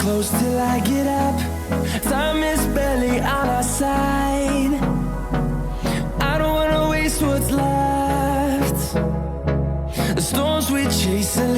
close till I get up. Time is barely on our side. I don't wanna waste what's left. The storms we chase are